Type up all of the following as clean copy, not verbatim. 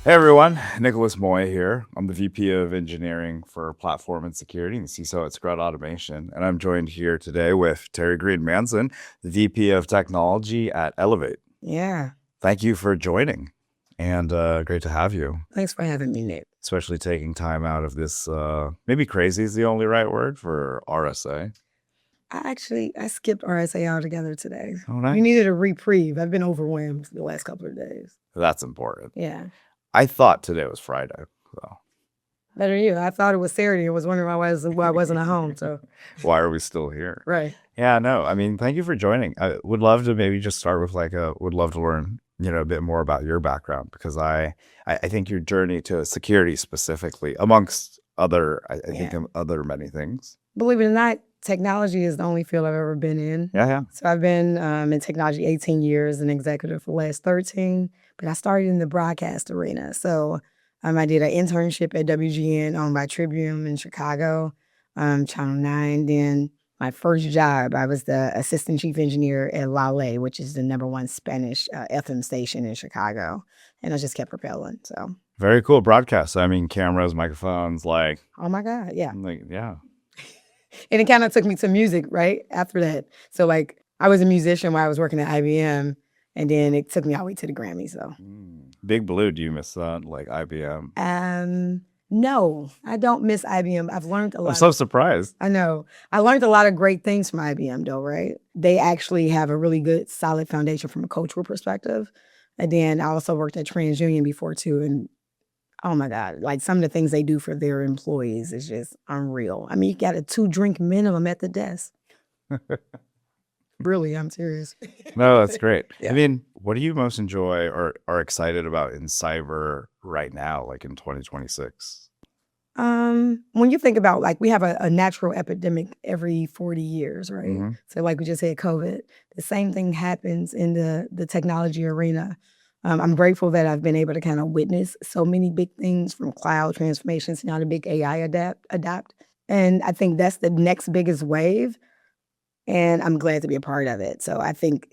Hey everyone, Nicholas Moy here. I'm the VP of Engineering for Platform and Security and CISO at Scrut Automation. And I'm joined here today with Teri Green-Manson, the VP of Technology at Elevate. Yeah. Thank you for joining and great to have you. Thanks for having me, Nick. Especially taking time out of this, maybe crazy is the only right word for RSA. I skipped RSA altogether today. Oh, nice. You needed a reprieve. I've been overwhelmed the last couple of days. That's important. Yeah. I thought today was Friday, so. Better you. I thought it was Saturday. I was wondering why I wasn't at home. So Why are we still here? right. Yeah, no, I mean, thank you for joining. I would love to maybe just start with would love to learn, a bit more about your background, because I think your journey to security specifically, amongst other, I think other many things. Believe it or not, technology is the only field I've ever been in. Yeah. So I've been in technology 18 years, an executive for the last 13, but I started in the broadcast arena. So I did an internship at WGN owned by Tribune in Chicago, Channel 9. Then my first job, I was the assistant chief engineer at La Ley, which is the #1 Spanish FM station in Chicago. And I just kept propelling. So Very cool broadcast. I mean, cameras, microphones, oh my God, yeah. Yeah. And it kind of took me to music right after that. So I was a musician while I was working at IBM, and then it took me all the way to the Grammy. So Big Blue, do you miss that? Like IBM? No, I don't miss IBM. I've learned a lot. I'm so surprised. I know. I learned a lot of great things from IBM though, right? They actually have a really good, solid foundation from a cultural perspective. And then I also worked at TransUnion before too, and oh my God, like some of the things they do for their employees is just unreal. I mean, you got a 2-drink minimum at the desk. Really, I'm serious. No, that's great. Yeah. I mean, what do you most enjoy or are excited about in cyber right now, like in 2026? When you think about we have a natural epidemic every 40 years, right? Mm-hmm. So we just had COVID. The same thing happens in the technology arena. I'm grateful that I've been able to kind of witness so many big things from cloud transformations to now the big AI adapt. And I think that's the next biggest wave. And I'm glad to be a part of it. So I think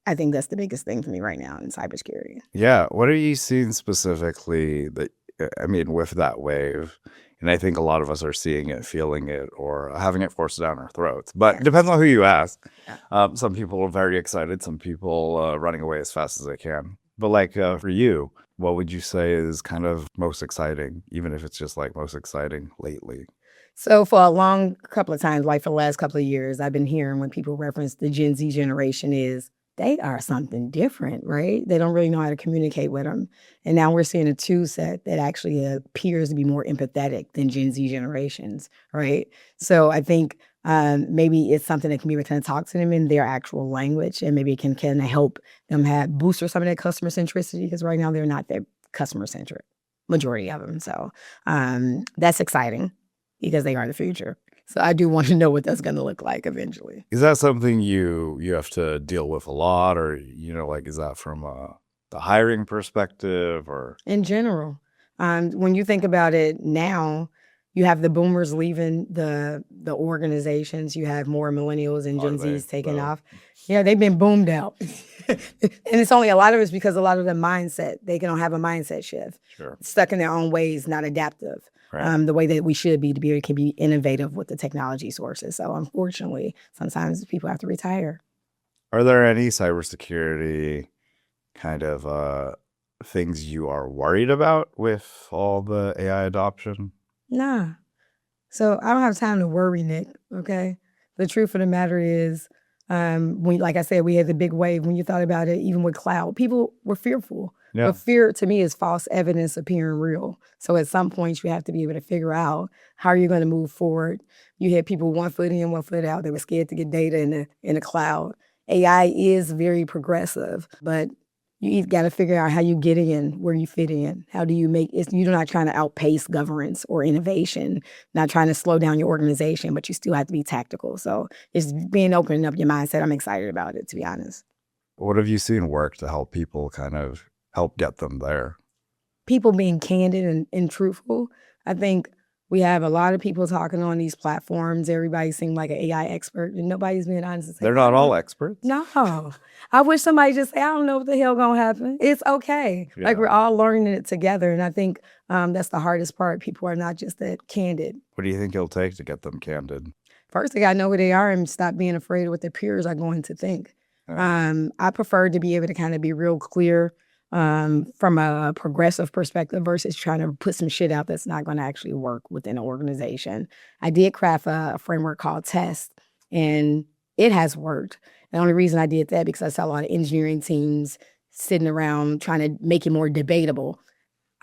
that's the biggest thing for me right now in cybersecurity. Yeah. What are you seeing specifically with that wave? And I think a lot of us are seeing it, feeling it, or having it forced down our throats. But it depends on who you ask. Some people are very excited. Some people running away as fast as they can. But for you, what would you say is kind of most exciting, even if it's just most exciting lately? So for a long couple of times, for the last couple of years, I've been hearing when people reference the Gen Z generation they are something different, right? They don't really know how to communicate with them. And now we're seeing a tool set that actually appears to be more empathetic than Gen Z generations, right? So I think maybe it's something that can be able to talk to them in their actual language, and maybe it can help them boost some of that customer centricity, because right now they're not that customer centric, majority of them. So that's exciting because they are the future. So I do want to know what that's going to look like eventually. Is that something you have to deal with a lot, or is that from the hiring perspective, or in general? When you think about it now, you have the boomers leaving the organizations. You have more millennials and Gen Zs taking off. Yeah, they've been boomed out. And it's only a lot of it's because a lot of the mindset, they don't have a mindset shift. Sure. Stuck in their own ways, not adaptive. Right. The way that we should be to be able to be innovative with the technology sources. So unfortunately, sometimes people have to retire. Are there any cybersecurity kind of things you are worried about with all the AI adoption? Nah. So I don't have time to worry, Nick, okay? The truth of the matter is, like I said, we had the big wave. When you thought about it, even with cloud, people were fearful. Yeah. But fear to me is false evidence appearing real. So at some point you have to be able to figure out how are you going to move forward. You had people 1 foot in, 1 foot out. They were scared to get data in the cloud. AI is very progressive, but you got to figure out how you get in, where you fit in. How do you make it? You're not trying to outpace governance or innovation, not trying to slow down your organization, but you still have to be tactical. So it's being opening up your mindset. I'm excited about it, to be honest. What have you seen work to help people kind of help get them there? People being candid and truthful. I think We have a lot of people talking on these platforms. Everybody seems like an AI expert, and nobody's being honest and say, They're not all experts. no. I wish somebody just say, I don't know what the hell gonna happen. It's okay. Like, we're all learning it together. And I think that's the hardest part. People are not just that candid. What do you think it'll take to get them candid? First, they gotta know who they are and stop being afraid of what their peers are going to think. I prefer to be able to kind of be real clear from a progressive perspective versus trying to put some shit out that's not going to actually work within an organization. I did craft a framework called TEST, and it has worked. The only reason I did that because I saw a lot of engineering teams sitting around trying to make it more debatable.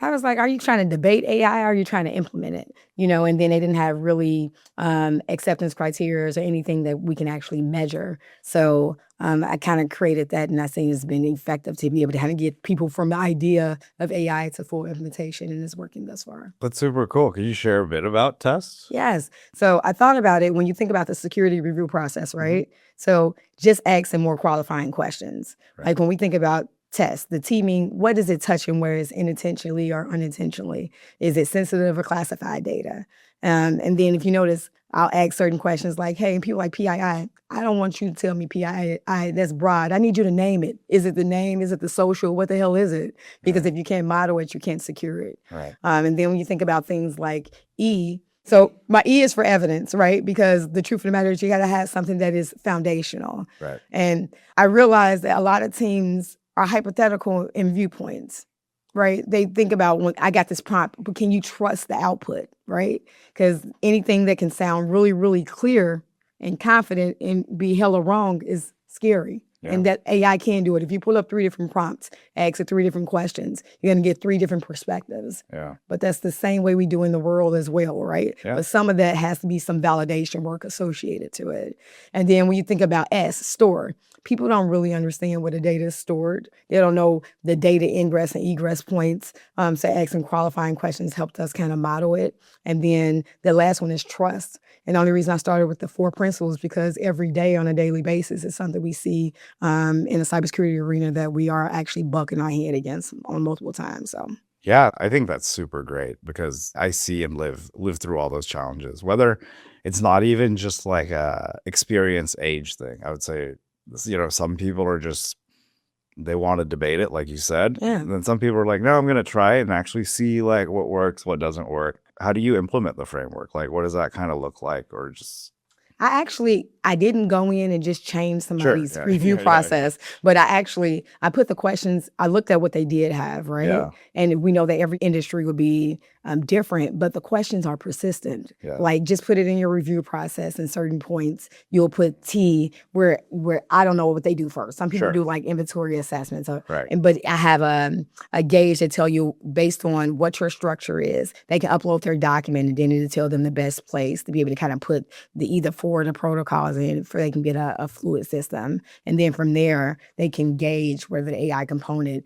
I was like, are you trying to debate AI or are you trying to implement it? And then they didn't have really acceptance criteria or anything that we can actually measure. So I kind of created that, and I think it's been effective to be able to kind of get people from the idea of AI to full implementation, and it's working thus far. That's super cool. Can you share a bit about tests? Yes. So I thought about it when you think about the security review process, right? So just asking more qualifying questions. Right. Like when we think about test, the T mean, what does it touch and where is unintentionally or unintentionally? Is it sensitive or classified data? And then if you notice, I'll ask certain questions like, hey, people like PII, I don't want you to tell me PII, that's broad. I need you to name it. Is it the name? Is it the social? What the hell is it? Because if you can't model it, you can't secure it. Right. And then when you think about things like E, so my E is for evidence, right? Because the truth of the matter is you got to have something that is foundational. Right. And I realized that a lot of teams are hypothetical in viewpoints, right? They think about, when I got this prompt, but can you trust the output, right? Because anything that can sound really, really clear and confident and be hella wrong is scary. Yeah. And that AI can do it. If you pull up 3 different prompts, ask it 3 different questions, you're going to get 3 different perspectives. Yeah. But that's the same way we do in the world as well, right? Yeah. But some of that has to be some validation work associated to it. And then when you think about S, store, people don't really understand where the data is stored. They don't know the data ingress and egress points. So asking qualifying questions helped us kind of model it. And then the last one is trust. And the only reason I started with the 4 principles because every day on a daily basis is something we see in the cybersecurity arena that we are actually bucking our head against on multiple times. So. Yeah, I think that's super great because I see and live through all those challenges, whether it's not even just like a experience age thing. I would say, some people are just, they want to debate it, like you said. Yeah. And then some people are like, no, I'm going to try it and actually see like what works, what doesn't work. How do you implement the framework? Like, what does that kind of look like? Or just... I didn't go in and just change somebody's review process, but I put the questions, I looked at what they did have, right? Yeah. And we know that every industry would be different, but the questions are persistent. Yeah. Like just put it in your review process and certain points, you'll put T where I don't know what they do first. Some people do like inventory assessments. But I have a gauge that tell you based on what your structure is, they can upload their document and then it'll tell them the best place to be able to kind of put either 4 of the protocols in for they can get a fluid system. And then from there, they can gauge whether the AI component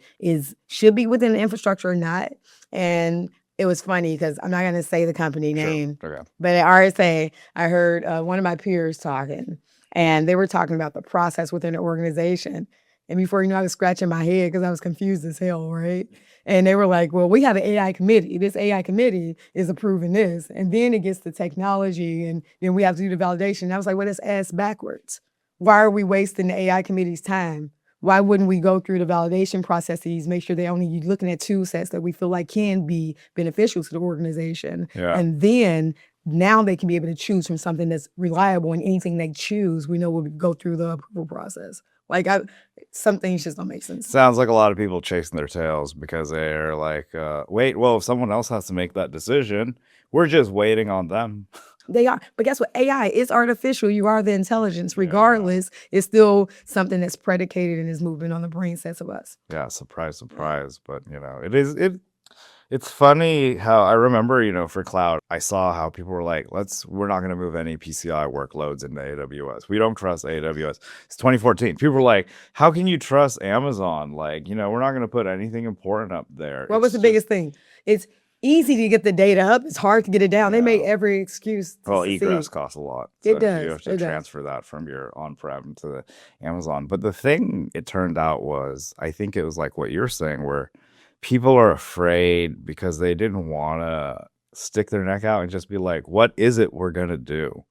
should be within the infrastructure or not. And it was funny because I'm not going to say the company name, but at RSA, I heard one of my peers talking, and they were talking about the process within the organization. And before you know, I was scratching my head because I was confused as hell, right? And they were like, well, we have an AI committee. This AI committee is approving this. And then it gets to technology, and then we have to do the validation. And I was like, well, let's ask backwards. Why are we wasting the AI committee's time? Why wouldn't we go through the validation processes, make sure they're only looking at tool sets that we feel like can be beneficial to the organization? Yeah. And then now they can be able to choose from something that's reliable, and anything they choose, we know will go through the approval process. Like some things just don't make sense. Sounds like a lot of people chasing their tails because they're like, wait, well, if someone else has to make that decision, we're just waiting on them. They are. But guess what? AI is artificial. You are the intelligence. Regardless, it's still something that's predicated and is moving on the brain sets of us. Yeah, surprise. But, it's funny how I remember, for cloud, I saw how people were like, we're not going to move any PCI workloads into AWS. We don't trust AWS. It's 2014. People were like, how can you trust Amazon? Like, we're not going to put anything important up there. What was the biggest thing? It's easy to get the data up. It's hard to get it down. Yeah. They make every excuse. Well, egress costs a lot. So it does. You have to transfer that from your on-prem to the Amazon. But the thing it turned out was, I think it was like what you're saying, where people are afraid because they didn't want to stick their neck out and just be like, what is it we're going to do?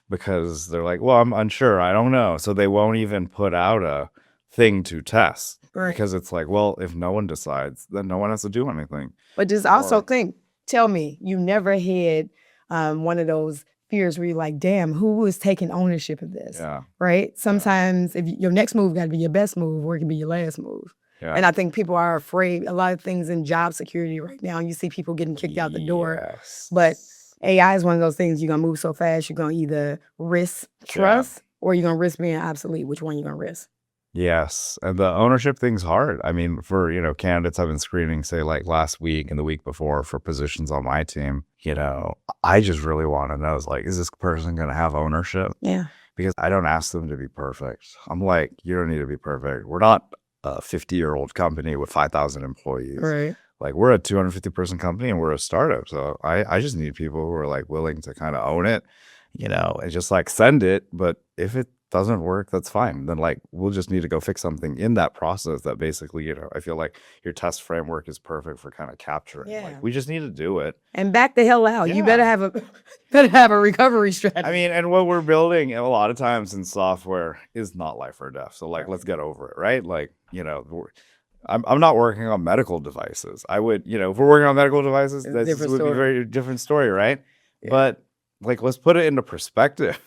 Because they're like, well, I'm unsure. I don't know. So they won't even put out a thing to test. Right. Because it's like, well, if no one decides, then no one has to do anything. But just also tell me, you never had one of those fears where you're like, damn, who is taking ownership of this? Yeah. Right? Sometimes if your next move got to be your best move or it can be your last move. Yeah. And I think people are afraid. A lot of things in job security right now, you see people getting kicked out the door. Yes. But AI is one of those things, you're going to move so fast, you're going to either risk trust or you're going to risk being obsolete. Which one you going to risk? Yes. And the ownership thing's hard. I mean, for, candidates I've been screening, say like last week and the week before for positions on my team, I just really want to know is this person going to have ownership? Yeah. Because I don't ask them to be perfect. I'm like, you don't need to be perfect. We're not a 50-year-old company with 5,000 employees. Right. Like we're a 250 person company and we're a startup. So I just need people who are like willing to kind of own it, and just like send it. But if it doesn't work, that's fine. Then like we'll just need to go fix something in that process that basically, I feel like your test framework is perfect for kind of capturing. Yeah. Like we just need to do it. And back the hell out. Yeah. You better have a recovery strategy. I mean, and what we're building a lot of times in software is not life or death. So like let's get over it, right? Like, I'm not working on medical devices. I would, if we're working on medical devices, that would be a very different story, right? Yeah. But like, let's put it into perspective.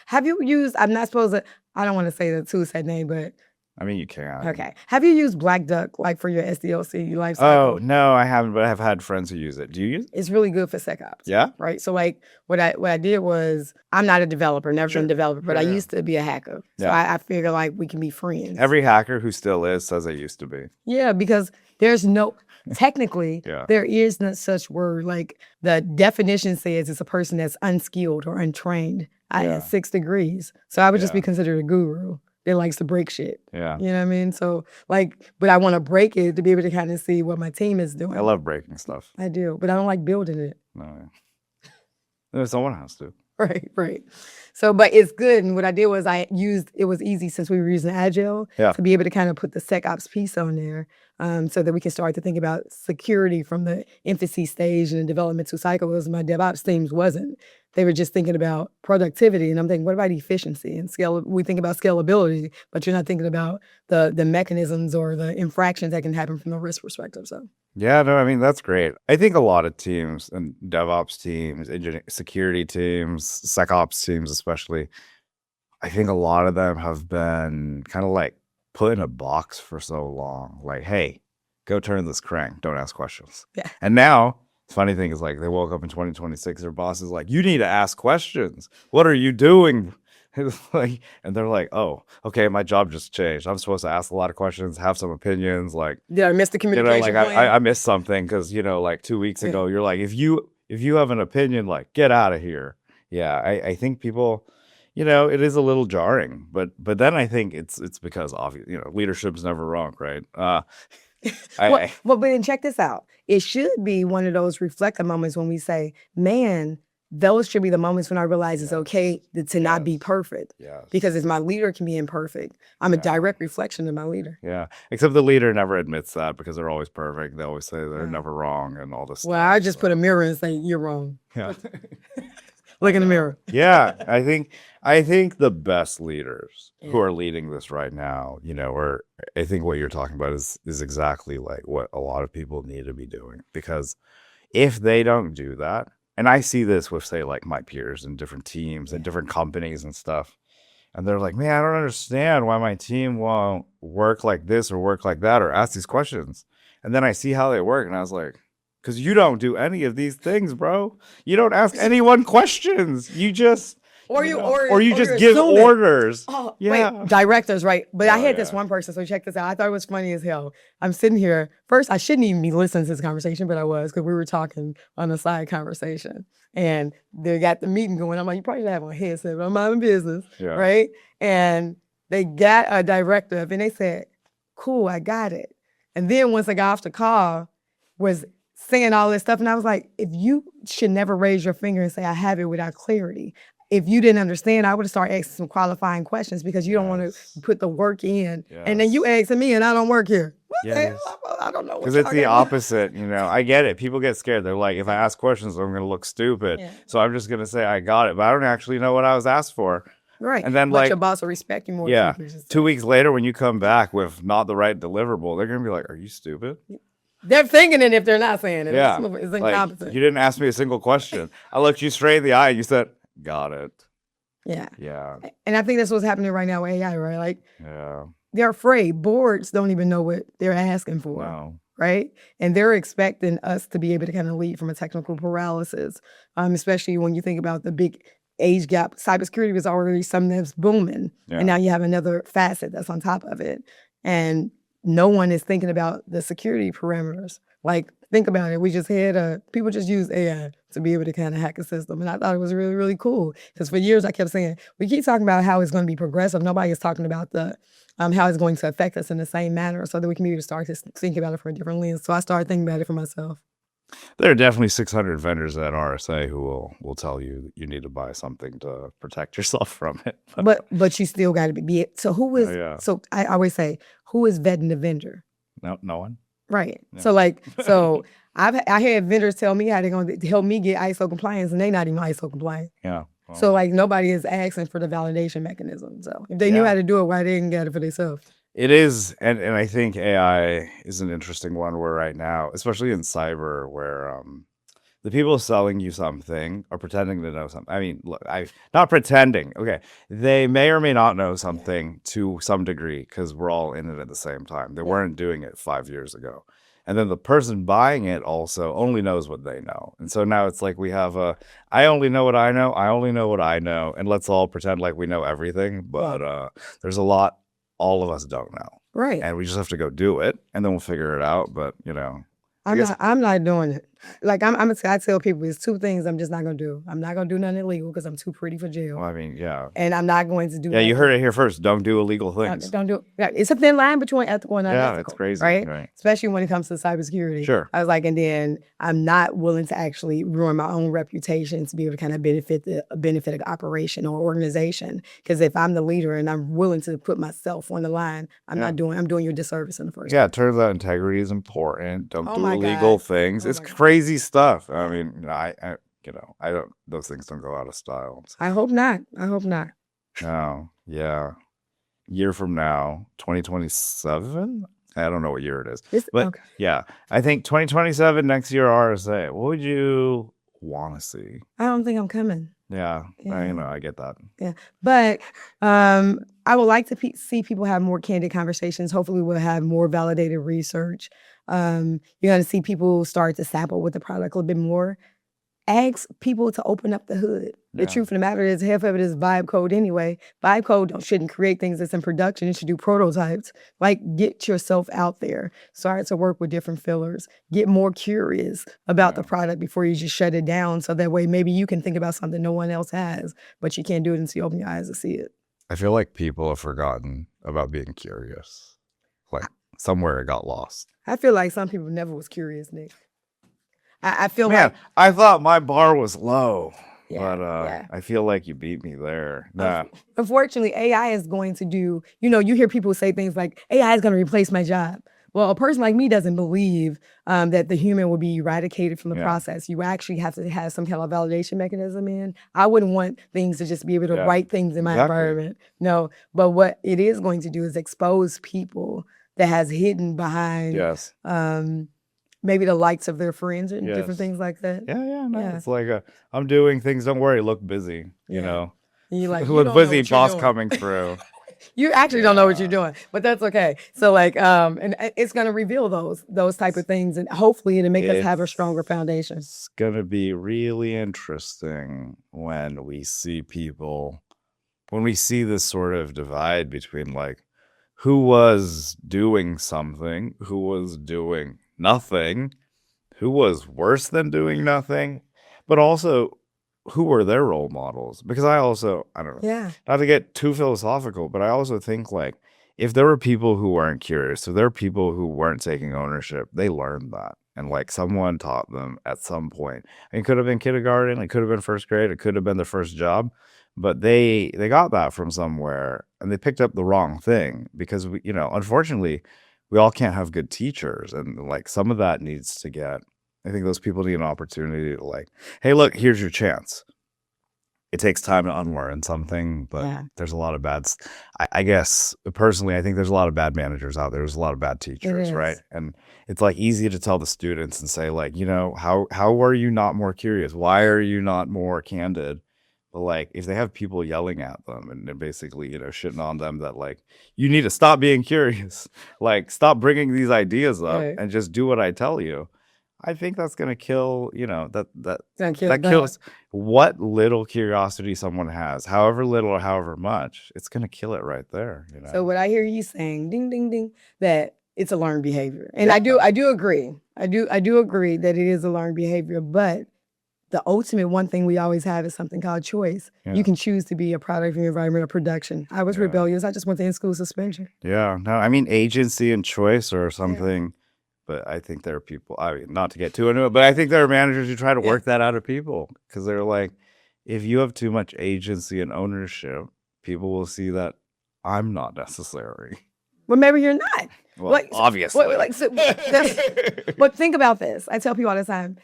Have you used, I'm not supposed to, I don't want to say the two-set name, but. I mean, you can. Okay. Have you used Black Duck like for your SDLC life cycle? Oh, no, I haven't, but I've had friends who use it. Do you use it? It's really good for SecOps. Yeah? Right? So like what I did was, I'm not a developer, never been a developer, but I used to be a hacker. So I figure like we can be friends. Every hacker who still is says they used to be. Yeah, because there's no, technically, there is no such word. Like the definition says it's a person that's unskilled or untrained. I had 6 degrees. So I would just be considered a guru that likes to break shit. Yeah. You know what I mean? So but I want to break it to be able to kind of see what my team is doing. I love breaking stuff. I do, but I don't like building it. No, someone has to. Right. So, but it's good. And what I did was it was easy since we were using agile to be able to kind of put the SecOps piece on there so that we can start to think about security from the infancy stage and the development to cycles. My DevOps teams wasn't. They were just thinking about productivity. And I'm thinking, what about efficiency and scale? We think about scalability, but you're not thinking about the mechanisms or the infractions that can happen from the risk perspective. So. Yeah, no, I mean, that's great. I think a lot of teams and DevOps teams, security teams, SecOps teams especially, I think a lot of them have been kind of like put in a box for so long. Like, hey, go turn this crank. Don't ask questions. Yeah. And now, the funny thing is like they woke up in 2026, their boss is like, you need to ask questions. What are you doing? Like, and they're like, oh, okay, my job just changed. I'm supposed to ask a lot of questions, have some opinions. Like, yeah, I missed the communication. I missed something because like 2 weeks ago, you're like, if you have an opinion, like, get out of here. Yeah, I think people, it is a little jarring, but then I think it's because obviously, leadership's never wrong, right? But then check this out. It should be one of those reflective moments when we say, man, those should be the moments when I realize it's okay to not be perfect. Yes. Because as my leader can be imperfect, I'm a direct reflection of my leader. Yeah. Except the leader never admits that because they're always perfect. They always say they're never wrong and all this stuff. Well, I just put a mirror and say, you're wrong. Yeah. Look in the mirror. Yeah. I think the best leaders who are leading this right now, or I think what you're talking about is exactly like what a lot of people need to be doing. Because if they don't do that, and I see this with, say, like my peers in different teams and different companies and stuff. And they're like, man, I don't understand why my team won't work like this or work like that or ask these questions. And then I see how they work. And I was like, because you don't do any of these things, bro. You don't ask anyone questions. You just... Or you just give orders. Oh, yeah. Wait, directors, right? But I had this one person, so check this out. I thought it was funny as hell. I'm sitting here. First, I shouldn't even be listening to this conversation, but I was because we were talking on a side conversation. And they got the meeting going. I'm like, you probably should have a headset, but I'm minding business, right? And they got a directive, and they said, cool, I got it. And then once I got off the call, was saying all this stuff, and I was like, if you should never raise your finger and say, I have it without clarity. if you didn't understand, I would have started asking some qualifying questions because you don't want to put the work in. And then you asking me and I don't work here. What the hell? I don't know. Because it's the opposite, I get it. People get scared. They're like, if I ask questions, I'm going to look stupid. So I'm just going to say I got it, but I don't actually know what I was asked for. Right. And then but your boss will respect you more. Yeah. 2 weeks later, when you come back with not the right deliverable, they're going to be like, are you stupid? They're thinking it if they're not saying it. Yeah. It's incompetent. You didn't ask me a single question. I looked you straight in the eye and you said, got it. Yeah. Yeah. And I think that's what's happening right now with AI, right? Like, yeah. They're afraid. Boards don't even know what they're asking for. No. Right? And they're expecting us to be able to kind of lead from a technical paralysis, especially when you think about the big age gap. Cybersecurity was already something that's booming. Yeah. And now you have another facet that's on top of it. And no one is thinking about the security parameters. Like, think about it. We just had people just use AI to be able to kind of hack a system. And I thought it was really, really cool. Because for years I kept saying, we keep talking about how it's going to be progressive. Nobody is talking about the how it's going to affect us in the same manner so that we can be able to start to think about it from a different lens. So I started thinking about it for myself. There are definitely 600 vendors at RSA who will tell you that you need to buy something to protect yourself from it. But you still got to be so who is so I always say, who is vetting the vendor? No one. Right. Yeah. So I had vendors tell me how they're going to help me get ISO compliance, and they're not even ISO compliant. Yeah. Well, so nobody is asking for the validation mechanism. So if they knew how to do it, why they didn't get it for themselves? It is, and I think AI is an interesting one where right now, especially in cyber, where the people selling you something are pretending to know something. I mean, look, not pretending. Okay, they may or may not know something to some degree because we're all in it at the same time. They weren't doing it 5 years ago. And then the person buying it also only knows what they know. And so now it's like we have I only know what I know. I only know what I know. And let's all pretend like we know everything. But there's a lot all of us don't know. Right. And we just have to go do it. And then we'll figure it out. But, I'm not doing it. Like I tell people, it's two things I'm just not gonna do. I'm not gonna do nothing illegal because I'm too pretty for jail. Well, I mean, yeah. And I'm not going to do. Yeah, you heard it here first. Don't do illegal things. Don't do it. Yeah, it's a thin line between ethical and unethical. Yeah, it's crazy, right? Especially when it comes to cybersecurity. Sure. I was like, and then I'm not willing to actually ruin my own reputation to be able to kind of benefit an operation or organization. Because if I'm the leader and I'm willing to put myself on the line, I'm doing you a disservice in the first place. Yeah, it turns out integrity is important. Don't do illegal things. It's crazy stuff. I mean, I don't. Those things don't go out of style. So. I hope not. No. Yeah. Year from now, 2027. I don't know what year it is, but yeah, I think 2027 next year RSA. What would you want to see? I don't think I'm coming. Yeah. I get that. Yeah, but I would like to see people have more candid conversations. Hopefully, we'll have more validated research. You're going to see people start to sample with the product a little bit more. Ask people to open up the hood. The truth of the matter is, half of it is vibe code anyway. Vibe code shouldn't create things that's in production. It should do prototypes. Like, get yourself out there. Start to work with different fillers. Get more curious about the product before you just shut it down. So that way, maybe you can think about something no one else has, but you can't do it until you open your eyes to see it. I feel like people have forgotten about being curious. Like, somewhere it got lost. I feel like some people never was curious, Nick. I feel like I thought my bar was low, but I feel like you beat me there. Nah. Unfortunately, AI is going to do, you hear people say things like, AI is going to replace my job. Well, a person like me doesn't believe that the human will be eradicated from the process. You actually have to have some kind of validation mechanism in. I wouldn't want things to just be able to write things in my environment. No, but what it is going to do is expose people that has hidden behind maybe the likes of their friends and different things like that. Yeah. It's like I'm doing things. Don't worry, look busy. You know, you look busy. Boss coming through. You actually don't know what you're doing, but that's okay. So and it's gonna reveal those type of things, and hopefully it'll make us have a stronger foundation. It's gonna be really interesting when we see this sort of divide between like who was doing something, who was doing nothing, who was worse than doing nothing, but also who were their role models. Because I don't know, not to get too philosophical, but I also think like if there were people who weren't curious, so there are people who weren't taking ownership, they learned that. And like someone taught them at some point. It could have been kindergarten, it could have been first grade, it could have been their first job. but they got that from somewhere, and they picked up the wrong thing because we, unfortunately, we all can't have good teachers, and like some of that needs to get. I think those people need an opportunity to like, hey, look, here's your chance. It takes time to unlearn something, but there's a lot of I guess personally, I think there's a lot of bad managers out there. There's a lot of bad teachers, right? And it's like easy to tell the students and say like, how are you not more curious? Why are you not more candid? But like, if they have people yelling at them and basically, shitting on them that like, you need to stop being curious, like stop bringing these ideas up and just do what I tell you. I think that's going to kill, that kills what little curiosity someone has, however little or however much, it's going to kill it right there. So what I hear you saying, ding, ding, ding, that it's a learned behavior. And I do agree. I do agree that it is a learned behavior, but the ultimate one thing we always have is something called choice. Yeah. You can choose to be a product of your environment or production. I was rebellious. I just went to in-school suspension. Yeah. No, I mean, agency and choice or something. Yeah. But I think there are people, I mean, not to get too into it, but I think there are managers who try to work that out of people because they're like, if you have too much agency and ownership, people will see that I'm not necessary. Well, maybe you're not. Well, obviously. But think about this. I tell people all the time,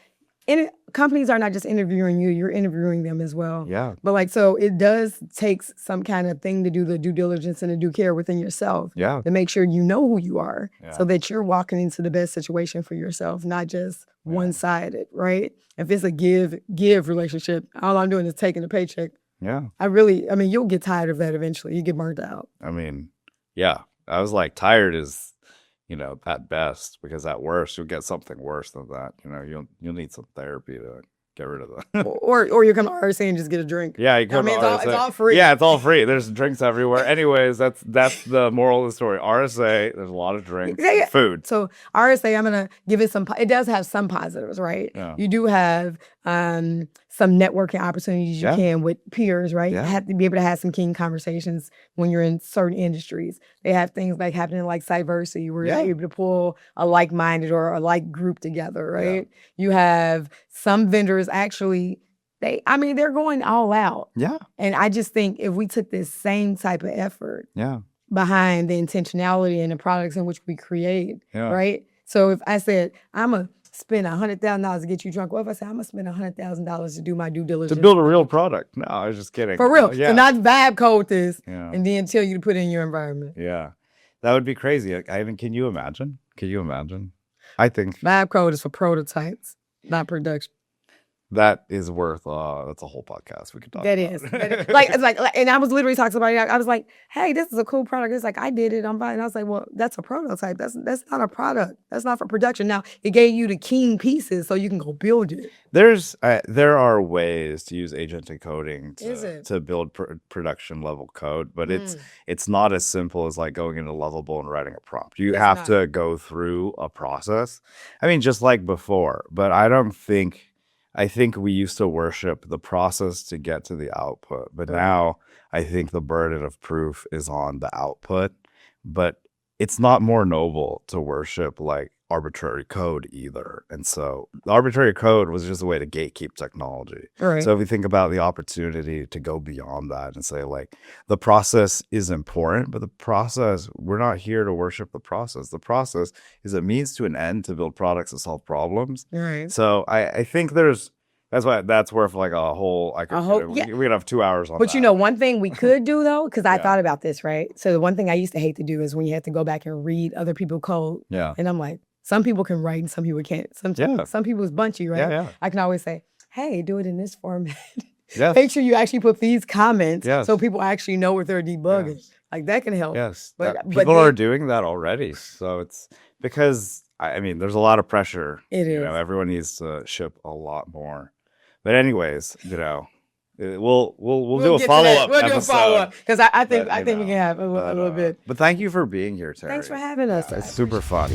companies are not just interviewing you, you're interviewing them as well. Yeah. But so it does take some kind of thing to do the due diligence and the due care within yourself. Yeah. To make sure you know who you are so that you're walking into the best situation for yourself, not just one-sided, right? If it's a give relationship, all I'm doing is taking a paycheck. Yeah. You'll get tired of that eventually. You get burnt out. I mean, yeah. I was like, tired is, at best, because at worst, you'll get something worse than that. You'll need some therapy to get rid of that. or you come to RSA and just get a drink. Yeah, you come to RSA. It's all free. Yeah, it's all free. There's drinks everywhere. Anyways, that's the moral of the story. RSA, there's a lot of drinks, food. So RSA, I'm gonna give it it does have some positives, right? Yeah. You do have some networking opportunities you can with peers, right? Yeah. You have to be able to have some keen conversations when you're in certain industries. They have things like happening like cybersecurity where you're able to pull a like-minded or a like group together, right? Yeah. You have some vendors actually, they're going all out. Yeah. And I just think if we took this same type of effort behind the intentionality and the products in which we create, right? So if I said, I'm a spend $100,000 to get you drunk. What if I say I'm gonna spend $100,000 to do my due diligence to build a real product? No, I was just kidding. For real, to not vibe code this and then tell you to put it in your environment. Yeah, that would be crazy. Can you imagine? I think vibe code is for prototypes, not production. That is worth. That's a whole podcast we could talk about. It's like, and I was literally talking to somebody. I was like, "Hey, this is a cool product." It's like, I did it. I'm fine. And I was like, "Well, that's a prototype. That's not a product. That's not for production." Now it gave you the keen pieces so you can go build it. There are ways to use agentic coding to build production level code, but it's not as simple as like going into Lovable and writing a prompt. You have to go through a process. I mean, just like before, but I think we used to worship the process to get to the output, but now I think the burden of proof is on the output. But it's not more noble to worship like arbitrary code either. And so the arbitrary code was just a way to gatekeep technology. Right. So if we think about the opportunity to go beyond that and say like the process is important, but the process, we're not here to worship the process. The process is a means to an end to build products that solve problems. Right. So I think that's worth like a whole, we could have 2 hours on that. But one thing we could do though, because I thought about this, right? So the one thing I used to hate to do is when you have to go back and read other people's code. Yeah. And I'm like, some people can write and some people can't. Some people is bunchy, right? Yeah. I can always say, hey, do it in this format. Yes. Make sure you actually put these comments so people actually know what they're debugging. Yes. Like that can help. Yes. People are doing that already. So it's because, there's a lot of pressure. It is. Everyone needs to ship a lot more. But anyways, we'll do a follow-up. We'll do a follow-up because I think we can have a little bit. But thank you for being here, Teri. Thanks for having us. It's super fun.